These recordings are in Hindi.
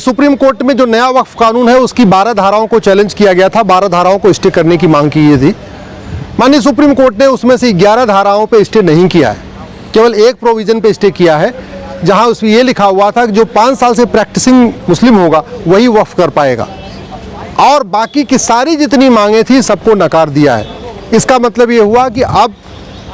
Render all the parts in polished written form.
सुप्रीम कोर्ट में जो नया वक्फ कानून है उसकी 12 धाराओं को चैलेंज किया गया था, 12 धाराओं को स्टे करने की मांग की थी। माननीय सुप्रीम कोर्ट ने उसमें से 11 धाराओं पे स्टे नहीं किया है, केवल एक प्रोविजन पे स्टे किया है, जहां उसमें ये लिखा हुआ था कि जो 5 साल से प्रैक्टिसिंग मुस्लिम होगा वही वक्फ कर पाएगा, और बाकी की सारी जितनी मांगे थी सबको नकार दिया है। इसका मतलब ये हुआ कि अब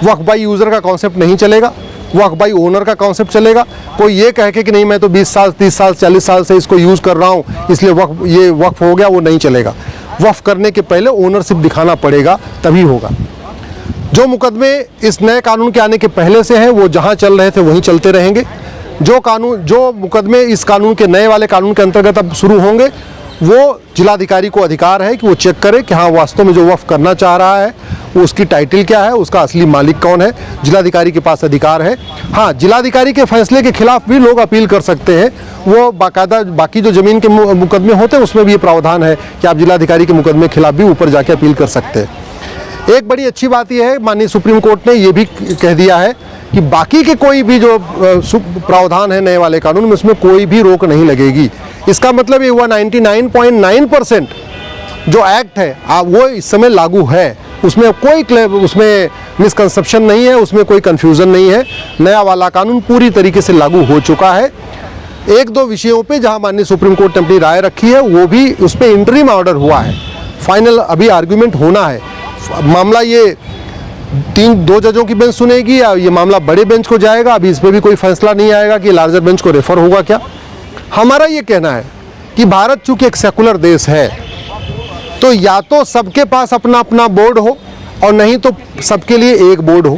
वक्फ बाई यूज़र का कॉन्सेप्ट नहीं चलेगा, वक्फ बाई ओनर का कॉन्सेप्ट चलेगा। कोई ये कह के कि नहीं मैं तो 20 साल 30 साल 40 साल से इसको यूज़ कर रहा हूँ इसलिए ये वक्फ हो गया, वो नहीं चलेगा। वक्फ करने के पहले ओनरशिप दिखाना पड़ेगा, तभी होगा। जो मुकदमे इस नए कानून के आने के पहले से हैं वो जहाँ चल रहे थे वहीं चलते रहेंगे। जो मुकदमे इस कानून के नए वाले कानून के अंतर्गत अब शुरू होंगे वो जिलाधिकारी को अधिकार है कि वो चेक करे कि हाँ वास्तव में जो वक्फ करना चाह रहा है उसकी टाइटल क्या है, उसका असली मालिक कौन है। जिलाधिकारी के पास अधिकार है। हाँ, जिलाधिकारी के फैसले के खिलाफ भी लोग अपील कर सकते हैं। वो बाकायदा बाकी जो ज़मीन के मुकदमे होते हैं उसमें भी ये प्रावधान है कि आप जिलाधिकारी के मुकदमे के खिलाफ भी ऊपर जाके अपील कर सकते हैं। एक बड़ी अच्छी बात यह है, माननीय सुप्रीम कोर्ट ने ये भी कह दिया है कि बाकी के कोई भी जो प्रावधान है नए वाले कानून में उसमें कोई भी रोक नहीं लगेगी। इसका मतलब ये हुआ 99.9% जो एक्ट है वो इस समय लागू है, उसमें मिसकंसेप्शन नहीं है, उसमें कोई कन्फ्यूज़न नहीं है। नया वाला कानून पूरी तरीके से लागू हो चुका है। एक दो विषयों पे जहां माननीय सुप्रीम कोर्ट ने अपनी राय रखी है वो भी उस पर इंटरिम ऑर्डर हुआ है, फाइनल अभी आर्ग्यूमेंट होना है। मामला ये 2 जजों की बेंच सुनेगी या ये मामला बड़े बेंच को जाएगा, अभी इस पर भी कोई फैसला नहीं आएगा कि लार्जर बेंच को रेफर होगा क्या। हमारा ये कहना है कि भारत चूंकि एक सेकुलर देश है तो या तो सबके पास अपना अपना बोर्ड हो और नहीं तो सबके लिए एक बोर्ड हो,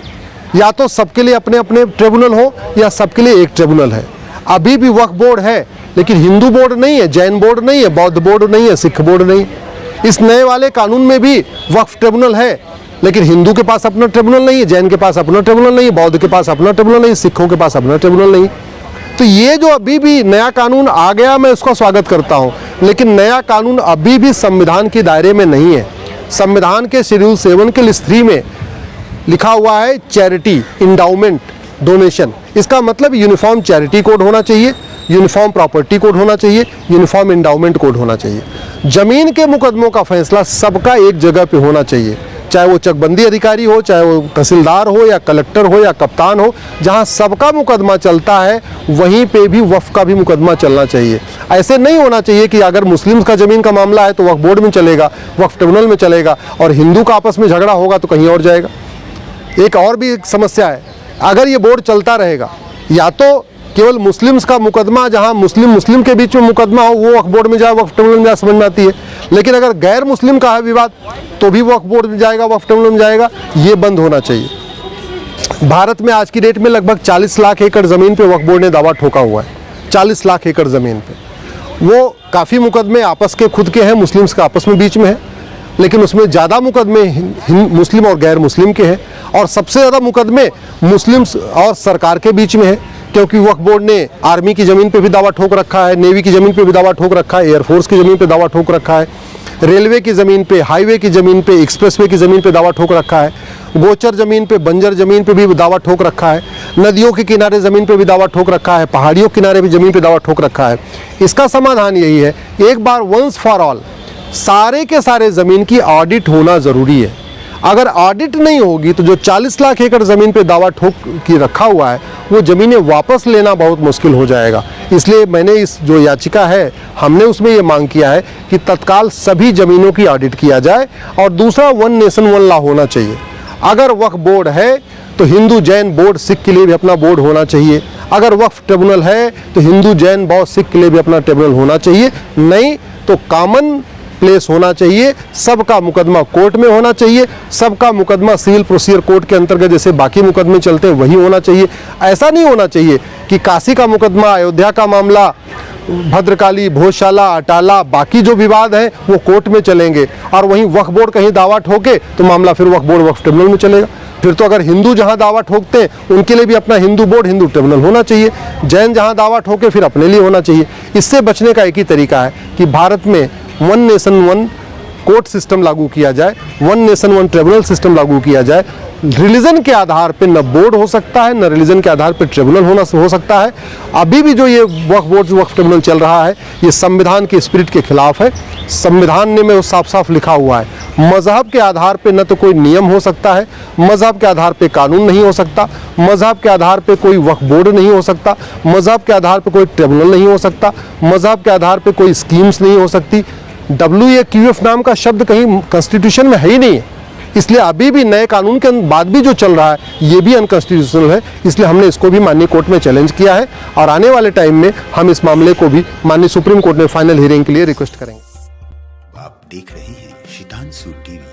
या तो सबके लिए अपने अपने ट्रिब्यूनल हो या सबके लिए एक ट्रिब्यूनल है। अभी भी वक्फ बोर्ड है लेकिन हिंदू बोर्ड नहीं है, जैन बोर्ड नहीं है, बौद्ध बोर्ड नहीं है, सिख बोर्ड नहीं। इस नए वाले कानून में भी वक्फ ट्रिब्यूनल है लेकिन हिंदू के पास अपना ट्रिब्यूनल नहीं है, जैन के पास अपना ट्रिब्यूनल नहीं है, बौद्ध के पास अपना ट्रिब्यूनल नहीं है, सिखों के पास अपना ट्रिब्यूनल नहीं। तो ये जो अभी भी नया कानून आ गया मैं उसका स्वागत करता हूँ, लेकिन नया कानून अभी भी संविधान के दायरे में नहीं है। संविधान के शेड्यूल 7 के लिस्ट 3 में लिखा हुआ है चैरिटी, इंडाउमेंट, डोनेशन। इसका मतलब यूनिफॉर्म चैरिटी कोड होना चाहिए, यूनिफॉर्म प्रॉपर्टी कोड होना चाहिए, यूनिफॉर्म इंडाउमेंट कोड होना चाहिए। जमीन के मुकदमों का फैसला सबका एक जगह पे होना चाहिए, चाहे वो चकबंदी अधिकारी हो, चाहे वो तहसीलदार हो या कलेक्टर हो या कप्तान हो। जहां सबका मुकदमा चलता है वहीं पे भी वक्फ का भी मुकदमा चलना चाहिए। ऐसे नहीं होना चाहिए कि अगर मुस्लिम का ज़मीन का मामला है तो वक्फ बोर्ड में चलेगा, वक्फ ट्रिब्यूनल में चलेगा, और हिंदू का आपस में झगड़ा होगा तो कहीं और जाएगा। एक और भी एक समस्या है, अगर ये बोर्ड चलता रहेगा या तो केवल मुस्लिम्स का मुकदमा जहां मुस्लिम के बीच में मुकदमा हो वो वक्फ बोर्ड में जाए, वक्फ ट्रिब्यूनल में जाए, समझ में आती है। लेकिन अगर गैर मुस्लिम का है विवाद तो भी वक्फ बोर्ड में जाएगा, वक्फ ट्रिब्यूनल में जाएगा। ये बंद होना चाहिए। भारत में आज की डेट में लगभग 40 लाख एकड़ ज़मीन पे वक्फ बोर्ड ने दावा ठोका हुआ है। 40 लाख एकड़ ज़मीन पे वो काफ़ी मुकदमे आपस के खुद के हैं, मुस्लिम्स का आपस में बीच में है, लेकिन उसमें ज़्यादा मुकदमे मुस्लिम और गैर मुस्लिम के हैं, और सबसे ज़्यादा मुकदमे मुस्लिम्स और सरकार के बीच में है, क्योंकि वक्फ बोर्ड ने आर्मी की ज़मीन पे भी दावा ठोक रखा है, नेवी की ज़मीन पे भी दावा ठोक रखा है, एयरफोर्स की ज़मीन पे दावा ठोक रखा है, रेलवे की ज़मीन पे, हाईवे की ज़मीन पे, एक्सप्रेसवे की ज़मीन पे दावा ठोक रखा है, गोचर ज़मीन पे, बंजर ज़मीन पे भी दावा ठोक रखा है, नदियों के किनारे ज़मीन पे भी दावा ठोक रखा है, पहाड़ियों के किनारे भी ज़मीन पे दावा ठोक रखा है। इसका समाधान यही है, एक बार वंस फॉर ऑल सारे के सारे ज़मीन की ऑडिट होना ज़रूरी है। अगर ऑडिट नहीं होगी तो जो 40 लाख एकड़ ज़मीन पे दावा ठोक के रखा हुआ है वो ज़मीनें वापस लेना बहुत मुश्किल हो जाएगा। इसलिए मैंने इस जो याचिका है हमने उसमें ये मांग किया है कि तत्काल सभी ज़मीनों की ऑडिट किया जाए। और दूसरा, 1 नेशन 1 लॉ होना चाहिए। अगर वक्फ बोर्ड है तो हिंदू, जैन, बौद्ध, सिख के लिए भी अपना बोर्ड होना चाहिए। अगर वक्फ ट्रिब्यूनल है तो हिंदू, जैन, बौद्ध, सिख के लिए भी अपना ट्रिब्यूनल होना चाहिए। नहीं तो कॉमन प्लेस होना चाहिए, सबका मुकदमा कोर्ट में होना चाहिए, सबका मुकदमा सिविल प्रोसीजर कोर्ट के अंतर्गत जैसे बाकी मुकदमे चलते हैं वही होना चाहिए। ऐसा नहीं होना चाहिए कि काशी का मुकदमा, अयोध्या का मामला, भद्रकाली, भोजशाला, अटाला, बाकी जो विवाद है वो कोर्ट में चलेंगे, और वहीं वक्फ बोर्ड कहीं दावा ठोके तो मामला फिर वक्फ बोर्ड, वक्फ ट्रिब्यूनल में चलेगा। फिर तो अगर हिंदू जहां दावा ठोकते हैं उनके लिए भी अपना हिंदू बोर्ड, हिंदू ट्रिब्यूनल होना चाहिए। जैन जहां दावा ठोके फिर अपने लिए होना चाहिए। इससे बचने का एक ही तरीका है कि भारत में 1 नेशन 1 कोर्ट सिस्टम लागू किया जाए, 1 नेशन 1 ट्रिब्यूनल सिस्टम लागू किया जाए। रिलीजन के आधार पे न बोर्ड हो सकता है, न रिलीजन के आधार पे ट्रिब्यूनल हो सकता है। अभी भी जो ये वक्फ बोर्ड वक्फ ट्रिब्यूनल चल रहा है, ये संविधान के स्पिरिट के खिलाफ है। संविधान ने में साफ साफ लिखा हुआ है, मजहब के आधार पे न तो कोई नियम हो सकता है, मजहब के आधार पे कानून नहीं हो सकता, मजहब के आधार पे कोई वक्फ बोर्ड नहीं हो सकता, मजहब के आधार पे कोई ट्रिब्यूनल नहीं हो सकता, मजहब के आधार पे कोई स्कीम्स नहीं हो सकती। WAQF नाम का शब्द कहीं कॉन्स्टिट्यूशन में है ही नहीं है। इसलिए अभी भी नए कानून के बाद भी जो चल रहा है ये भी अनकॉन्स्टिट्यूशनल है। इसलिए हमने इसको भी माननीय कोर्ट में चैलेंज किया है और आने वाले टाइम में हम इस मामले को भी माननीय सुप्रीम कोर्ट में फाइनल हियरिंग के लिए रिक्वेस्ट करेंगे। आप देख रहे हैं शितांशु टीवी।